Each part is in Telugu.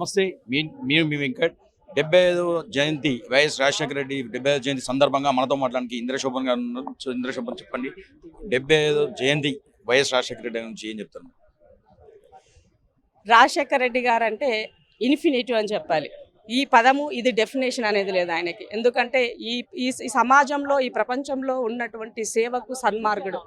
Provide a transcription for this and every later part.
నమస్తే మీ వెంకట్ 75వ జయంతి వైఎస్ రాజశేఖర రెడ్డి 75వ జయంతి సందర్భంగా మనతో మాట్లాడడానికి ఇంద్రశోభన్ గారు ఉన్నారు. సో ఇంద్రశోభన్ చెప్పండి, 75వ జయంతి వైఎస్ రాజశేఖర రెడ్డి నుంచి ఏం చెప్తారు? రాజశేఖర రెడ్డి గారు అంటే ఇన్ఫినిటివ్ అని చెప్పాలి. ఈ పదము ఇది డెఫినేషన్ అనేది లేదు ఆయనకి. ఎందుకంటే ఈ ఈ సమాజంలో ఈ ప్రపంచంలో ఉన్నటువంటి సేవకు సన్మార్గుడు.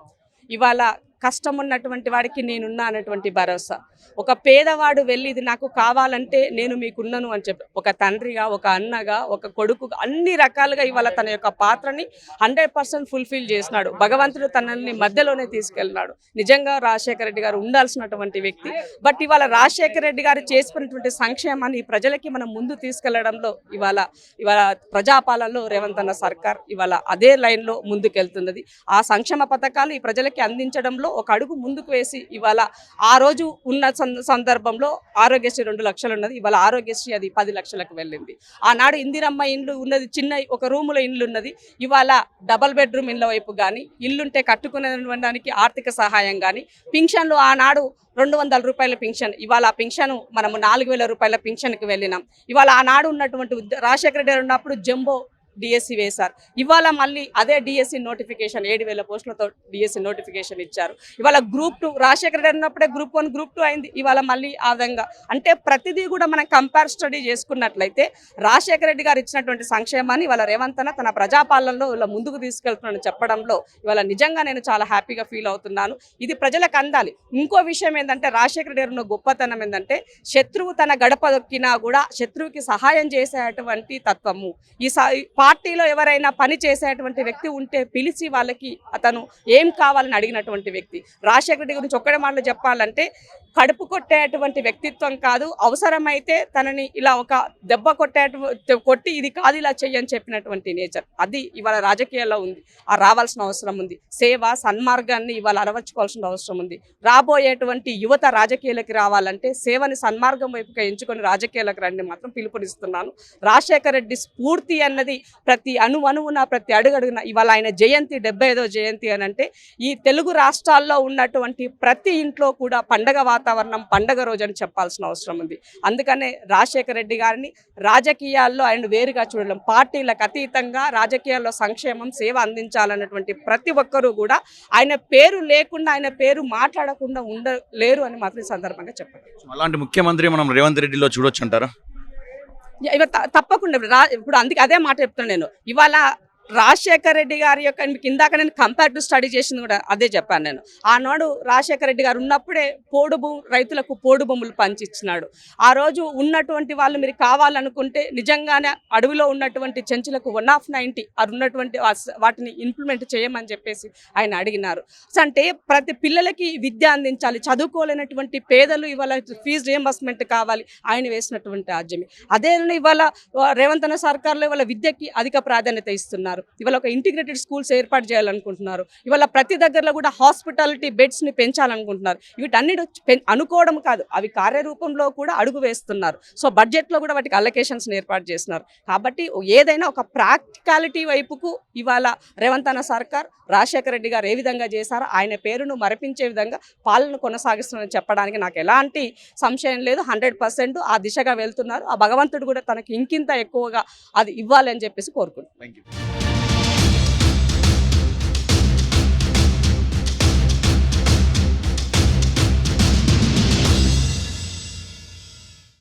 ఇవాళ కష్టం ఉన్నటువంటి వాడికి నేనున్నా అనేటువంటి భరోసా. ఒక పేదవాడు వెళ్ళి ఇది నాకు కావాలంటే నేను మీకున్నాను అని చెప్పి ఒక తండ్రిగా, ఒక అన్నగా, ఒక కొడుకుగా అన్ని రకాలుగా ఇవాళ తన యొక్క పాత్రని 100% ఫుల్ఫిల్ చేసినాడు. భగవంతుడు తనని మధ్యలోనే తీసుకెళ్ళినాడు. నిజంగా రాజశేఖర రెడ్డి గారు ఉండాల్సినటువంటి వ్యక్తి. బట్ ఇవాళ రాజశేఖర రెడ్డి గారు చేసుకున్నటువంటి సంక్షేమాన్ని ప్రజలకి మనం ముందు తీసుకెళ్లడంలో ఇవాళ ప్రజాపాలనలో రేవంత్ అన్న సర్కార్ ఇవాళ అదే లైన్లో ముందుకెళ్తున్నది. ఆ సంక్షేమ పథకాలు ఈ ప్రజలకి అందించడంలో ఒక అడుగు ముందుకు వేసి ఇవాళ ఆ రోజు ఉన్న సందర్భంలో ఆరోగ్యశ్రీ 2 లక్షలు ఉన్నది. ఇవాళ ఆరోగ్యశ్రీ అది 10 లక్షలకు వెళ్ళింది. ఆనాడు ఇందిరమ్మ ఇండ్లు ఉన్నది, చిన్న ఒక రూములో ఇండ్లు ఉన్నది. ఇవాళ డబల్ బెడ్రూమ్ ఇండ్ల వైపు కానీ, ఇల్లుంటే కట్టుకునేదానికి ఆర్థిక సహాయం కానీ, పింఛన్లు ఆనాడు 200 రూపాయల పింఛన్, ఇవాళ ఆ పింఛను మనము 4000 రూపాయల పింఛన్కి వెళ్ళినాం. ఇవాళ ఆనాడు ఉన్నటువంటి రాజశేఖర రెడ్డి ఉన్నప్పుడు జంబో డిఎస్సి వేశారు. ఇవాళ మళ్ళీ అదే డిఎస్సి నోటిఫికేషన్ 7000 పోస్టులతో డిఎస్సి నోటిఫికేషన్ ఇచ్చారు. ఇవాళ గ్రూప్ 2 రాజశేఖర రెడ్డి ఉన్నప్పుడే గ్రూప్ 1 గ్రూప్ 2 అయింది. ఇవాళ మళ్ళీ ఆ విధంగా అంటే ప్రతిదీ కూడా మనం కంపేర్ స్టడీ చేసుకున్నట్లయితే రాజశేఖర రెడ్డి గారు ఇచ్చినటువంటి సంక్షేమాన్ని ఇవాళ రేవంత్ అన్న తన ప్రజాపాలనలో ఇలా ముందుకు తీసుకెళ్తున్నాను చెప్పడంలో ఇవాళ నిజంగా నేను చాలా హ్యాపీగా ఫీల్ అవుతున్నాను. ఇది ప్రజలకు అందాలి. ఇంకో విషయం ఏంటంటే రాజశేఖర రెడ్డి గారు ఉన్న గొప్పతనం ఏంటంటే శత్రువు తన గడప దొక్కినా కూడా శత్రువుకి సహాయం చేసేటువంటి తత్వము. ఈ పార్టీలో ఎవరైనా పని చేసేటువంటి వ్యక్తి ఉంటే పిలిచి వాళ్ళకి అతను ఏం కావాలని అడిగినటువంటి వ్యక్తి. రాజశేఖర రెడ్డి గురించి ఒక్కడే మాటలు చెప్పాలంటే కడుపు కొట్టేటువంటి వ్యక్తిత్వం కాదు, అవసరమైతే తనని ఇలా ఒక దెబ్బ కొట్టి ఇది కాదు ఇలా చెయ్యని చెప్పినటువంటి నేచర్ అది ఇవాళ రాజకీయాల్లో ఉంది. రావాల్సిన అవసరం ఉంది. సేవ సన్మార్గాన్ని ఇవాళ అలవర్చుకోవాల్సిన అవసరం ఉంది. రాబోయేటువంటి యువత రాజకీయాలకి రావాలంటే సేవని సన్మార్గం వైపుగా ఎంచుకొని రాజకీయాలకు రండి మాత్రం పిలుపునిస్తున్నాను. రాజశేఖర రెడ్డి స్ఫూర్తి అన్నది ప్రతి అణువున ప్రతి అడుగడుగున ఇవాళ ఆయన జయంతి 75వ జయంతి అని అంటే ఈ తెలుగు రాష్ట్రాల్లో ఉన్నటువంటి ప్రతి ఇంట్లో కూడా పండగ వాతావరణం, పండగ రోజు అని చెప్పాల్సిన అవసరం ఉంది. అందుకనే రాజశేఖర రెడ్డి గారిని రాజకీయాల్లో ఆయన వేరుగా చూడలేం. పార్టీలకు అతీతంగా రాజకీయాల్లో సంక్షేమం, సేవ అందించాలన్నటువంటి ప్రతి ఒక్కరూ కూడా ఆయన పేరు లేకుండా, ఆయన పేరు మాట్లాడకుండా ఉండలేరు అని మాత్రం ఈ సందర్భంగా చెప్పారు. అలాంటి ముఖ్యమంత్రి మనం రేవంత్ రెడ్డిలో చూడొచ్చు అంటారా? తప్పకుండా. ఇప్పుడు అందుకే అదే మాట చెప్తున్నాను నేను. ఇవాళ రాజశేఖర రెడ్డి గారి యొక్క ఇందాక నేను కంపేరిటివ్ స్టడీ చేసింది కూడా అదే చెప్పాను నేను. ఆనాడు రాజశేఖర రెడ్డి గారు ఉన్నప్పుడే రైతులకు పోడు భూములు పంచిచ్చినాడు. ఆ రోజు ఉన్నటువంటి వాళ్ళు మీరు కావాలనుకుంటే నిజంగానే అడవిలో ఉన్నటువంటి చెంచులకు 1 of 90 అది ఉన్నటువంటి వాటిని ఇంప్లిమెంట్ చేయమని చెప్పేసి ఆయన అడిగినారు. అంటే ప్రతి పిల్లలకి విద్య అందించాలి, చదువుకోలేనటువంటి పేదలు ఇవాళ ఫీజు రియంబర్స్మెంట్ కావాలి, ఆయన వేసినటువంటి ఆద్యమే. అదే ఇవాళ రేవంత్ అన్న సర్కార్లో ఇవాళ విద్యకి అధిక ప్రాధాన్యత ఇస్తున్నారు. ఇవాళ ఒక ఇంటిగ్రేటెడ్ స్కూల్స్ ఏర్పాటు చేయాలనుకుంటున్నారు. ఇవాళ ప్రతి దగ్గరలో కూడా హాస్పిటాలిటీ బెడ్స్ని పెంచాలనుకుంటున్నారు. వీటన్నిటి అనుకోవడం కాదు, అవి కార్యరూపంలో కూడా అడుగు వేస్తున్నారు. సో బడ్జెట్లో కూడా వాటికి అలొకేషన్స్ని ఏర్పాటు చేస్తున్నారు. కాబట్టి ఏదైనా ఒక ప్రాక్టికాలిటీ వైపుకు ఇవాళ రేవంత్ అన్న సర్కార్, రాజశేఖర రెడ్డి గారు ఏ విధంగా చేశారో ఆయన పేరును మరపించే విధంగా పాలన కొనసాగిస్తున్నారని చెప్పడానికి నాకు ఎలాంటి సంశయం లేదు. 100% ఆ దిశగా వెళ్తున్నారు. ఆ భగవంతుడు కూడా తనకి ఇంకింత ఎక్కువగా అది ఇవ్వాలి అని చెప్పేసి కోరుకుంటున్నాను. Thank you.